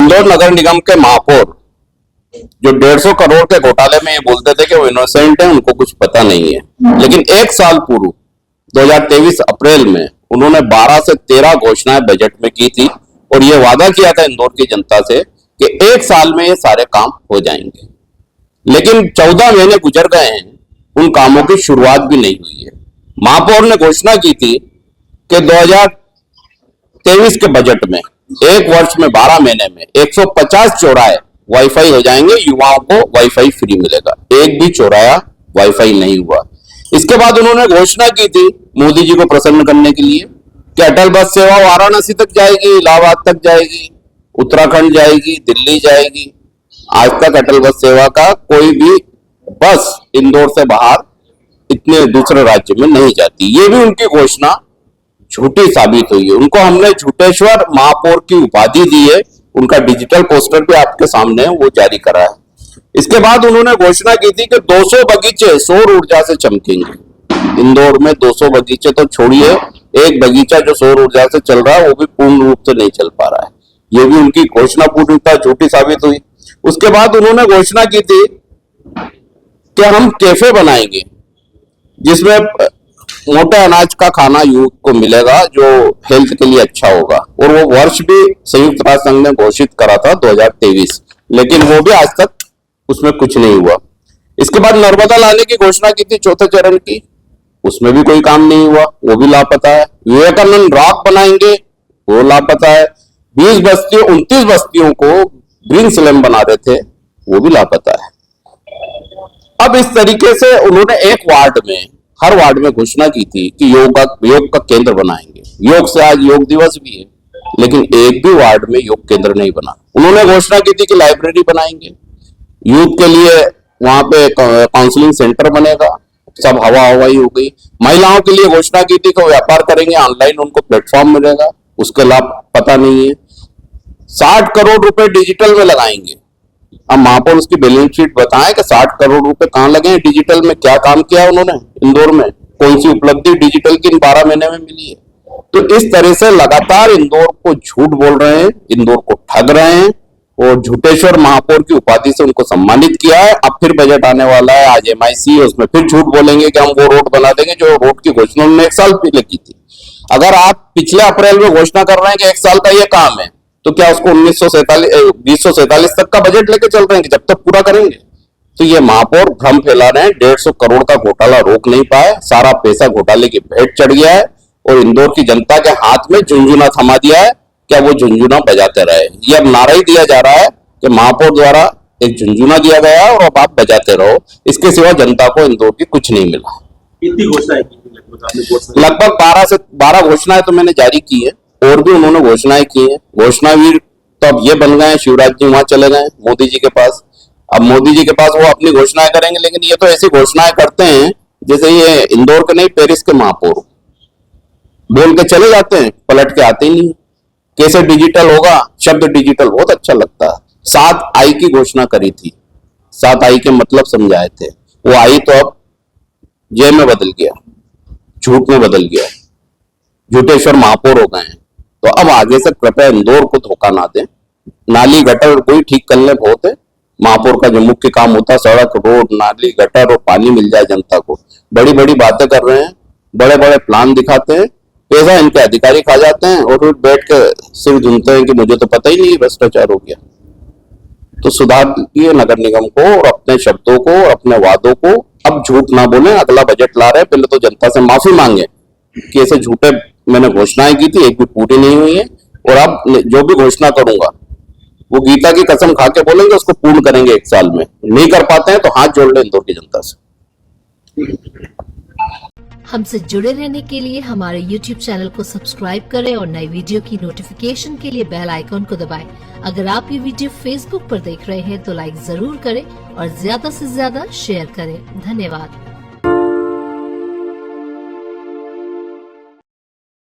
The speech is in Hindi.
इंदौर नगर निगम के महापौर जो 150 करोड़ के घोटाले में ये बोलते थे कि वो इनोसेंट है, उनको कुछ पता नहीं है, लेकिन एक साल पूर्व 2023 अप्रैल में उन्होंने 12 से 13 घोषणाएं बजट में की थी और ये वादा किया था इंदौर की जनता से कि एक साल में ये सारे काम हो जाएंगे। लेकिन 14 महीने गुजर गए हैं, उन कामों की शुरुआत भी नहीं हुई है। महापौर ने घोषणा की थी कि 2023 के बजट में एक वर्ष में 12 महीने में 150 चौराहे वाईफाई हो जाएंगे, युवाओं को वाईफाई फ्री मिलेगा। एक भी चौराहा वाईफाई नहीं हुआ। इसके बाद उन्होंने घोषणा की थी मोदी जी को प्रसन्न करने के लिए कि अटल बस सेवा वाराणसी तक जाएगी, इलाहाबाद तक जाएगी, उत्तराखंड जाएगी, दिल्ली जाएगी। आज तक अटल बस सेवा का कोई भी बस इंदौर से बाहर इतने दूसरे राज्य में नहीं जाती। ये भी उनकी घोषणा झूठी साबित हुई है। उनको हमने झूठेश्वर महापौर की उपाधि दी है। उनका डिजिटल पोस्टर भी आपके सामने है, वो जारी करा है। इसके बाद उन्होंने घोषणा की थी कि 200 बगीचे सौर ऊर्जा से चमकेंगे। इंदौर में 200 बगीचे तो छोड़िए, एक बगीचा जो सौर ऊर्जा से चल रहा है वो भी पूर्ण रूप से नहीं चल पा रहा है। ये भी उनकी घोषणा पूरी तरह झूठी साबित हुई। उसके बाद उन्होंने घोषणा की थी कि हम कैफे बनाएंगे जिसमें मोटे अनाज का खाना यूथ को मिलेगा जो हेल्थ के लिए अच्छा होगा, और वो वर्ष भी संयुक्त राष्ट्र संघ ने घोषित करा था 2023, लेकिन वो भी आज तक उसमें कुछ नहीं हुआ। इसके बाद नर्मदा लाने की घोषणा की थी चौथे चरण की, उसमें भी कोई काम नहीं हुआ, वो भी लापता है। विवेकानंद रॉक बनाएंगे, वो लापता है। 20 बस्तियों 29 बस्तियों को ग्रीन स्लैम बना रहे थे, वो भी लापता है। अब इस तरीके से उन्होंने एक वार्ड में, हर वार्ड में घोषणा की थी कि योग का केंद्र बनाएंगे। योग से आज योग दिवस भी है, लेकिन एक भी वार्ड में योग केंद्र नहीं बना। उन्होंने घोषणा की थी कि लाइब्रेरी बनाएंगे, यूथ के लिए वहां पे काउंसलिंग सेंटर बनेगा, सब हवा हवाई हो गई। महिलाओं के लिए घोषणा की थी कि व्यापार करेंगे, ऑनलाइन उनको प्लेटफॉर्म मिलेगा, उसके लाभ पता नहीं है। 60 करोड़ रुपए डिजिटल में लगाएंगे। अब महापौर उसकी बैलेंस शीट बताएं कि 60 करोड़ रुपए कहां लगे हैं, डिजिटल में क्या काम किया उन्होंने इंदौर में, कौन सी उपलब्धि डिजिटल की इन 12 महीने में मिली है। तो इस तरह से लगातार इंदौर को झूठ बोल रहे हैं, इंदौर को ठग रहे हैं, और झूठेश्वर महापौर की उपाधि से उनको सम्मानित किया है। अब फिर बजट आने वाला है, आज MIC है, उसमें फिर झूठ बोलेंगे कि हम वो रोड बना देंगे जो रोड की घोषणा उन्होंने एक साल पहले की थी। अगर आप पिछले अप्रैल में घोषणा कर रहे हैं कि एक साल का ये काम है, तो क्या उसको 2047 तक का बजट लेके चल रहे हैं कि जब तक पूरा करेंगे? तो ये महापौर भ्रम फैला रहे हैं। 150 करोड़ का घोटाला रोक नहीं पाए, सारा पैसा घोटाले की भेंट चढ़ गया है और इंदौर की जनता के हाथ में झुंझुना थमा दिया है। क्या वो झुंझुना बजाते रहे? ये अब नारा ही दिया जा रहा है कि महापौर द्वारा एक झुंझुना दिया गया है और अब आप बजाते रहो। इसके सिवा जनता को इंदौर की कुछ नहीं मिला। कितनी घोषणाएं की? लगभग 12 घोषणाएं तो मैंने जारी की है, और भी उन्होंने घोषणाएं की हैं। घोषणावीर तो अब ये बन गए, शिवराज जी वहां चले गए मोदी जी के पास। अब मोदी जी के पास वो अपनी घोषणाएं करेंगे, लेकिन ये तो ऐसी घोषणाएं करते हैं जैसे ये इंदौर के नहीं, पेरिस के महापौर बोल के चले जाते हैं, पलट के आते ही नहीं। कैसे डिजिटल होगा? शब्द डिजिटल बहुत अच्छा लगता है। 7 आई की घोषणा करी थी, 7 आई के मतलब समझाए थे। वो आई तो अब जे में बदल गया, झूठ में बदल गया, झूठेश्वर महापौर हो गए हैं। तो अब आगे से कृपया इंदौर को धोखा ना दें। नाली गटर कोई ठीक करने बहुत है, महापौर का जो मुख्य काम होता है सड़क, रोड, नाली, गटर और पानी मिल जाए जनता को। बड़ी बड़ी बातें कर रहे हैं, बड़े बड़े प्लान दिखाते हैं, पैसा इनके अधिकारी खा जाते हैं और फिर बैठ के सिर धुनते हैं कि मुझे तो पता ही नहीं भ्रष्टाचार हो गया। तो सुधारिए नगर निगम को और अपने शब्दों को, अपने वादों को। अब झूठ ना बोले। अगला बजट ला रहे हैं, पहले तो जनता से माफी मांगे कि ऐसे झूठे मैंने घोषणाएं की थी, एक भी पूरी नहीं हुई है, और अब जो भी घोषणा करूंगा वो गीता की कसम खा के बोलेंगे उसको पूर्ण करेंगे एक साल में। नहीं कर पाते हैं तो हाथ जोड़ ले इंदौर की जनता से। हमसे जुड़े रहने के लिए हमारे YouTube चैनल को सब्सक्राइब करें और नई वीडियो की नोटिफिकेशन के लिए बेल आइकॉन को दबाएं। अगर आप ये वीडियो Facebook पर देख रहे हैं तो लाइक जरूर करें और ज्यादा से ज्यादा शेयर करें। धन्यवाद।